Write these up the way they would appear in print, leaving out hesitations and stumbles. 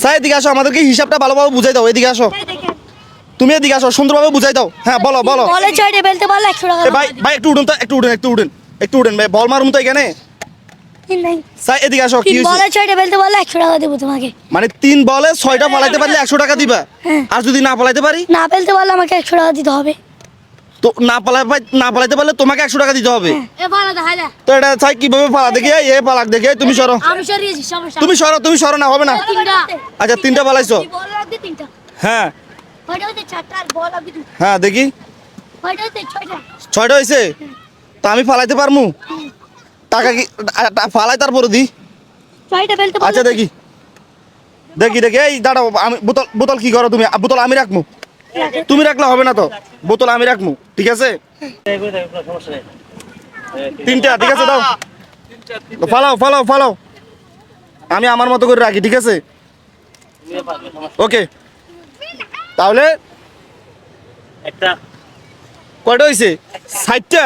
Sir এদিকে আসো, আমাদেরকে হিসাবটা ভালোভাবে বুঝাই দাও। এদিকে আসো, তুমি এদিকে আসো, সুন্দরভাবে বুঝাই দাও। হ্যাঁ বলো বলো। বলে 6টা ফেলতে পারলে 100 টাকা। ভাই ভাই একটু উঠুন তো, একটু উঠেন ভাই, বল মারুন তো এখানে। নাই স্যার এদিকে আসো, কি 3 হয়েছে? বলে 6টা ফেলতে পারলে 100 টাকা দেবো তোমাকে। মানে 3 বলে 6টা ফলাইতে পারলে 100 টাকা দিবা, হ্যাঁ। আর যদি না ফলাইতে পারি? না ফেলতে পারলে আমাকে 100 টাকা দিতে হবে। তো না ফলাইতে পারলে তোমাকে 100 টাকা দিতে হবে। এ ভালো দেখা যায়। তো এটা চাই কিভাবে ফালা দেখি, এ ফালাক দেখি, তুমি সরো, আমি সরিয়েছি সমস্যা। তুমি সরো, না হবে না। 3টা আচ্ছা 3টা ফালাইছো? বল রাখতে 3টা। হ্যাঁ ওইটা হচ্ছে 4টা আর বল রাখতে 2টা। হ্যাঁ দেখি, ওইটা হচ্ছে 6টা। 6টা হয়েছে। তো আমি ফালাইতে পারমু? টাকা কি ফালাই তারপরে দি? 6টা ফেলতে আচ্ছা পারলে দেখি দেখি দেখি, এই দাঁড়াও, আমি বোতল কি করো তুমি? বোতল আমি রাখবো, তুমি রাখলে হবে না তো, বোতল আমি রাখবো, ঠিক আছে? 3টা ঠিক আছে, দাও ফালাও, আমি আমার মতো করে রাখি, ঠিক আছে? ওকে, তাহলে একটা কয়টা হয়েছে? 60টা।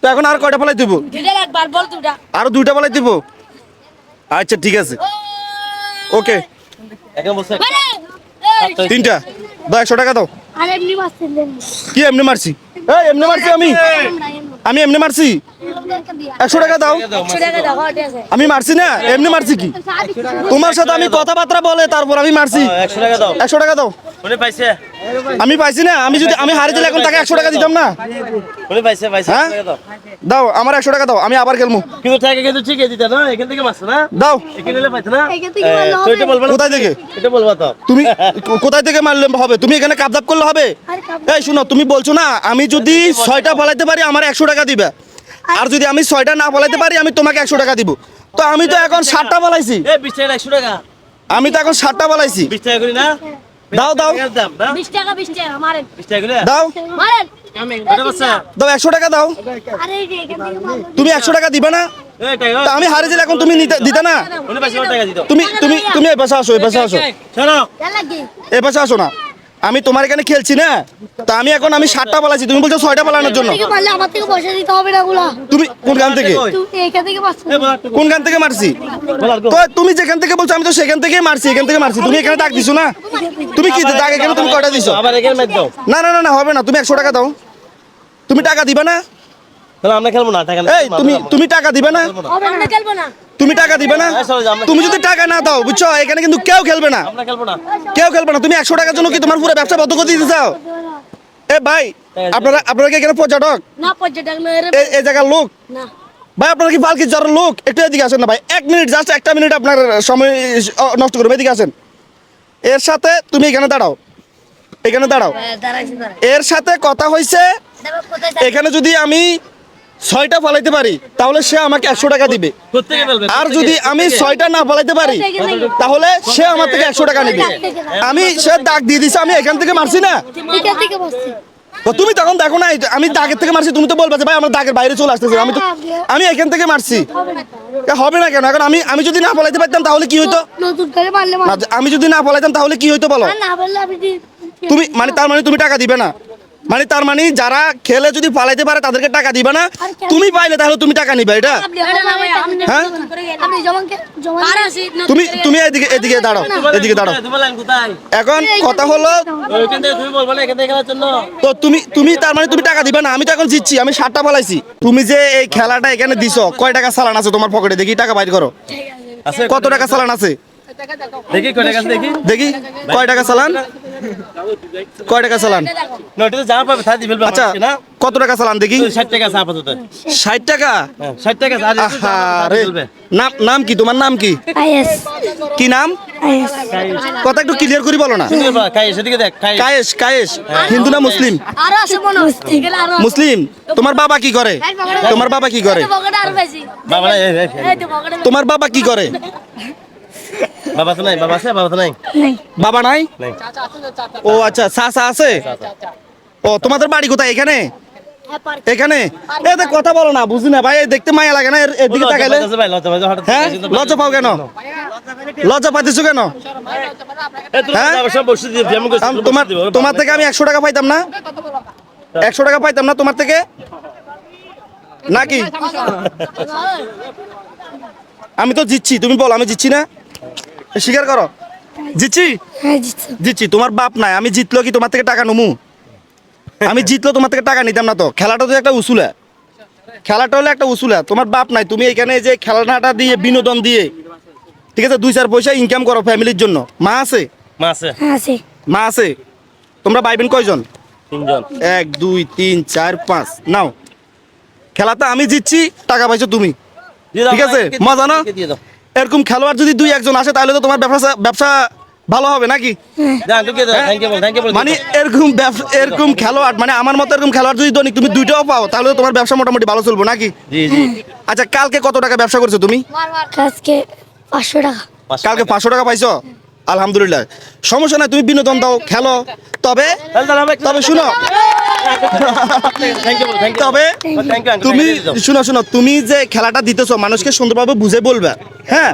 তো এখন আর কয়টা ফেলাই দিব? 2টা একবার বল 2টা। আরো 2টা ফেলাই দিব? আচ্ছা ঠিক আছে, ওকে। এখন বসে মানে 3টা দাও, 100 টাকা দাও। আর এমনি মারছেন দেন। কি এমনি মারছি? এই এমনি মারছি আমি এমনি মারছি? 100 টাকা দাও। 100 টাকা দাও ঠিক আছে। আমি মারছি না, এমনি মারছি কি? তোমার সাথে আমি কথাবার্তা বলে তারপর আমি মারছি। 100 টাকা দাও। 100 টাকা দাও। উনি পাইছে আমি পাইছি না, আমি হারিয়ে দিলে এখন তাকে 100 টাকা দিতাম না? উনি পাইছে হ্যাঁ? 100 টাকা দাও। দাও আমার 100 টাকা দাও, আমি আবার খেলবো। কিন্তু টাকা কিন্তু ঠিকই দিতে না, এখান থেকে মারছে না, দাও। এখানে নিলে পাইছে না। এখান থেকে মারলে তো হবে। এটা বলবা না, কোথায় থেকে? এটা বলবা তো। তুমি কোথায় থেকে মারলে হবে? তুমি এখানে কাবদাব করলে হবে? আরে কাপ এই শুনো, তুমি বলছো না আমি যদি 6টা ফলাইতে পারি আমার 100 টাকা দিবে, আর যদি আমি 6টা না ফলাইতে পারি আমি তোমাকে 100 টাকা দিব। তো আমি তো এখন 60টা ফলাইছি, এই 20 টাকা 100 টাকা, আমি তো এখন 60টা ফলাইছি। 20 টাকা করি না। দাও দাও 20 টাকার দাম না, 20 টাকা 20 টাকা মারেন। 20 টাকা করি। দাও মারেন। এটা বসে দাও 100 টাকা দাও। আরে এই যে এখান থেকে মারলো। তুমি 100 টাকা দিবে না? এই টাকা তা আমি হারিয়ে দিলে এখন তুমি দিতে না? উনি পাইছে টাকা দিত। তুমি এই পাশে আসো, এই পাশে আসো, শোনো যা লাগে। এই পাশে আসো না। আমি তোমার এখানে খেলছি না, তা আমি 60টা ফলাইছি, তুমি বলছো 6টা ফলানোর জন্য। থেকে মারলে আমার থেকে পয়সা দিতে হবে না গুলা। তুমি কোন গান থেকে? তুমি এখান থেকে মারছো। এই বলা একটু কোন গান থেকে মারছি? বলার গো। তো তুমি যেখান থেকে বলছো আমি তো সেখান থেকেই মারছি, এখান থেকে মারছি। তুমি এখানে দাগ দিছো না? তুমি কি দাগ এখানে তুমি কয়টা দিছো? আবার এখানে ম্যাচ দাও। না হবে না, তুমি 100 টাকা দাও। তুমি টাকা দিবে না? তাহলে আমরা খেলবো না, টাকা এই তুমি টাকা দিবে না? হবে না খেলবো না। তুমি টাকা দিবে না? তুমি যদি টাকা না দাও, বুঝছো, এখানে কিন্তু কেউ খেলবে না, আমরা খেলবো না। কেউ খেলবে না। তুমি 100 টাকার জন্য কি তোমার পুরো ব্যবসা বন্ধ করে দিতে চাও? এ ভাই, আপনারা কি এখানে পর্যটক? না পর্যটক নয় রে। এই জায়গার লোক? না। ভাই আপনারা কি বালকি যার লোক? একটু এদিকে আসেন না ভাই, 1 মিনিট, জাস্ট 1টা মিনিট আপনার সময় নষ্ট করবে, এদিকে আসেন। এর সাথে তুমি এখানে দাঁড়াও, দাঁড়াইছি দাঁড়াই। এর সাথে কথা হয়েছে, দেখো কোথায় যাই। এখানে যদি আমি 6টা ফলাইতে পারি তাহলে সে আমাকে 100 টাকা দিবে, প্রত্যেকে ফেলবে। আর যদি আমি 6টা না ফলাইতে পারি তাহলে সে আমার থেকে 100 টাকা নিবে। সে দাগ দিয়ে দিছে, আমি এখান থেকে মারছি না? এখান থেকে বসছি। তো তুমি তখন দেখো না আমি দাগের থেকে মারছি, তুমি তো বলবা যে ভাই আমার দাগের বাইরে চলে আসতেছে। আমি এখান থেকে মারছি। হবে না কেন? এখন আমি যদি না ফলাইতে পারতাম তাহলে কি হইতো? নতুন করে মারলে না, আমি যদি না ফলাইতাম তাহলে কি হইতো বলো? না বললে আমি তার মানে তুমি টাকা দিবে না? তার মানে যারা খেলে যদি ফালাইতে পারে তাদেরকে টাকা দিবে না, তুমি পাইলে তাহলে তুমি টাকা নিবে, এটা? হ্যাঁ? আপনি জমা তুমি এদিকে দাঁড়াও, এদিকে দাঁড়াও। তোমার লাইন কোথায়? এখন কথা হলো, ওইখান থেকে তুমি বলবো না, এখান থেকে খেলার জন্য। তো তুমি তার মানে তুমি টাকা দিবে না? আমি তো এখন জিতছি, আমি 60টা ফলাইছি। তুমি যে এই খেলাটা এখানে দিছো, কয় টাকা চালান আছে তোমার পকেটে? দেখি টাকা বাইর করো, আছে কত টাকা চালান আছে? দেখি কয় টাকা আছে দেখি। দেখি কয় টাকা চালান, কয় টাকা চালান? না ওটা তো জামা পাবে, থাকি ফেলবে আচ্ছা মানুষকে না। কত টাকা চালান দেখি? 60 টাকা আছে আপাতত। 60 টাকা? হ্যাঁ 60 টাকা আছে, আর একটু জামা আহারে, ফেলবে। নাম কি তোমার? নাম কি? আইএস কি নাম? আইএস কথা একটু ক্লিয়ার করি বলো না। শুনে বা, কায়েস, এদিকে দেখ, কায়েস। কায়েস হিন্দু না মুসলিম? আরো আছে মনে হচ্ছে এগুলা আরো মুসলিম। তোমার বাবা কি করে? তোমার বাবা কি করে? পকেটে আরো বেশি। বাবা নাই, এই তো পকেটে তোমার বাবা কি করে? বাবা তো নাই, বাবা আছে, বাবা তো নাই। নাই। বাবা নাই? নাই। ও আচ্ছা, চাচা আছে? ও তোমাদের বাড়ি কোথায়? এখানে? এখানে? এতে কথা বলো না, বুঝি না ভাই, দেখতে মায়া লাগে না এর দিকে তাকাইলে? লজ্জা ভাই, লজ্জা ভাই, হঠাৎ হ্যাঁ, কিন্তু লজ্জা পাও কেন? লজ্জা পাইতেছো কেন? এই তুমি হ্যাঁ? সব বসে দিও, যেমন করছিস তোমার থেকে আমি 100 টাকা পাইতাম না? 100 টাকা পাইতাম না তোমার থেকে নাকি? আমি তো জিতছি, তুমি বলো আমি জিতছি না? স্বীকার করো। জিতছি হ্যাঁ জিতছো জিতছি তোমার বাপ নাই আমি জিতলো কি তোমার থেকে টাকা নমু আমি জিতলো তোমার থেকে টাকা নিতাম না তো খেলাটা তো একটা উসুলা খেলাটা হলো একটা উসুলা তোমার বাপ নাই তুমি এখানে যে খেলাটা দিয়ে বিনোদন দিয়ে ঠিক আছে 2-4 পয়সা ইনকাম করো ফ্যামিলির জন্য মা আছে মা আছে হ্যাঁ আছে মা আছে তোমরা ভাই বোন কয়জন 3 জন 1 2 3 4 5 নাও খেলাতে আমি জিতছি টাকা পাইছো তুমি দিয়ে দাও, ঠিক আছে, আমাকে মজা না? দিয়ে দাও এরকম খেলোয়াড় যদি 2-1 জন আসে তাহলে তো তোমার ব্যবসা ভালো হবে নাকি দাও আঙ্কেলকে দাও থ্যাংক ইউ বল মানে এরকম খেলোয়াড় মানে আমার মতো এরকম খেলোয়াড় যদি দৈনিক তুমি 2টাও পাও তাহলে তো তোমার ব্যবসা মোটামুটি ভালো চলবে নাকি জি জি আচ্ছা কালকে কত টাকা ব্যবসা করছো তুমি আজকে 500 টাকা কালকে 500 টাকা পাইছো আলহামদুলিল্লাহ সমস্যা নাই তুমি বিনোদন দাও খেলো তবে তবে শুনো থ্যাংক ইউ তবে থ্যাংক ইউ তুমি শুনো তুমি যে খেলাটা দিতেছো মানুষকে সুন্দরভাবে বুঝে বলবে হ্যাঁ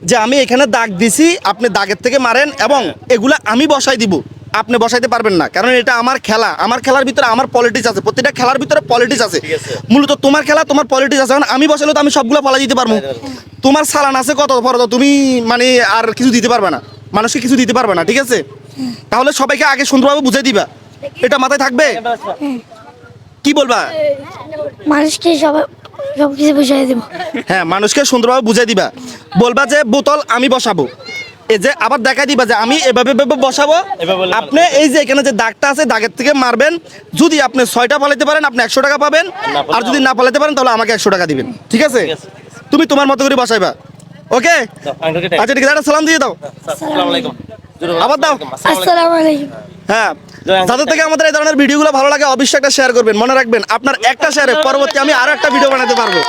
যে আমি এখানে দাগ দিছি আপনি দাগের থেকে মারেন এবং এগুলা আমি বসাই দিব আপনি বসাইতে পারবেন না কারণ এটা আমার খেলা আমার খেলার ভিতরে আমার পলিটিক্স আছে প্রত্যেকটা খেলার ভিতরে পলিটিক্স আছে মূলত তোমার খেলা তোমার পলিটিক্স আছে কারণ আমি বসালে তো আমি সবগুলো পালা দিতে পারবো তোমার সালান আছে কত ফরদ তুমি মানে আর কিছু দিতে পারবে না মানুষকে কিছু দিতে পারবে না ঠিক আছে তাহলে সবাইকে আগে সুন্দরভাবে বুঝাই দিবা এটা মাথায় থাকবে কি বলবা মানুষকে সব কিছু বুঝিয়ে দেবো হ্যাঁ মানুষকে সুন্দরভাবে বুঝাই দিবা বলবা যে বোতল আমি বসাবো এই যে আবার দেখাই দিবা যে আমি এভাবে বসাবো এভাবে বলে আপনি এই যে এখানে যে দাগটা আছে দাগের থেকে মারবেন যদি আপনি 6টা পালাইতে পারেন আপনি 100 টাকা পাবেন আর যদি না পালাইতে পারেন তাহলে আমাকে 100 টাকা দিবেন ঠিক আছে ঠিক আছে। তুমি তোমার মতো করে বসাইবা ওকে আঙ্কেলকে আচ্ছা ঠিক আছে একটা সালাম দিয়ে দাও আসসালামু আলাইকুম আবার দাও আসসালামু আলাইকুম হ্যাঁ যাদের থেকে আমাদের এই ধরনের ভিডিওগুলো ভালো লাগে অবশ্যই একটা শেয়ার করবেন মনে রাখবেন আপনার একটা শেয়ারে পরবর্তী আমি আরো একটা ভিডিও বানাতে পারবো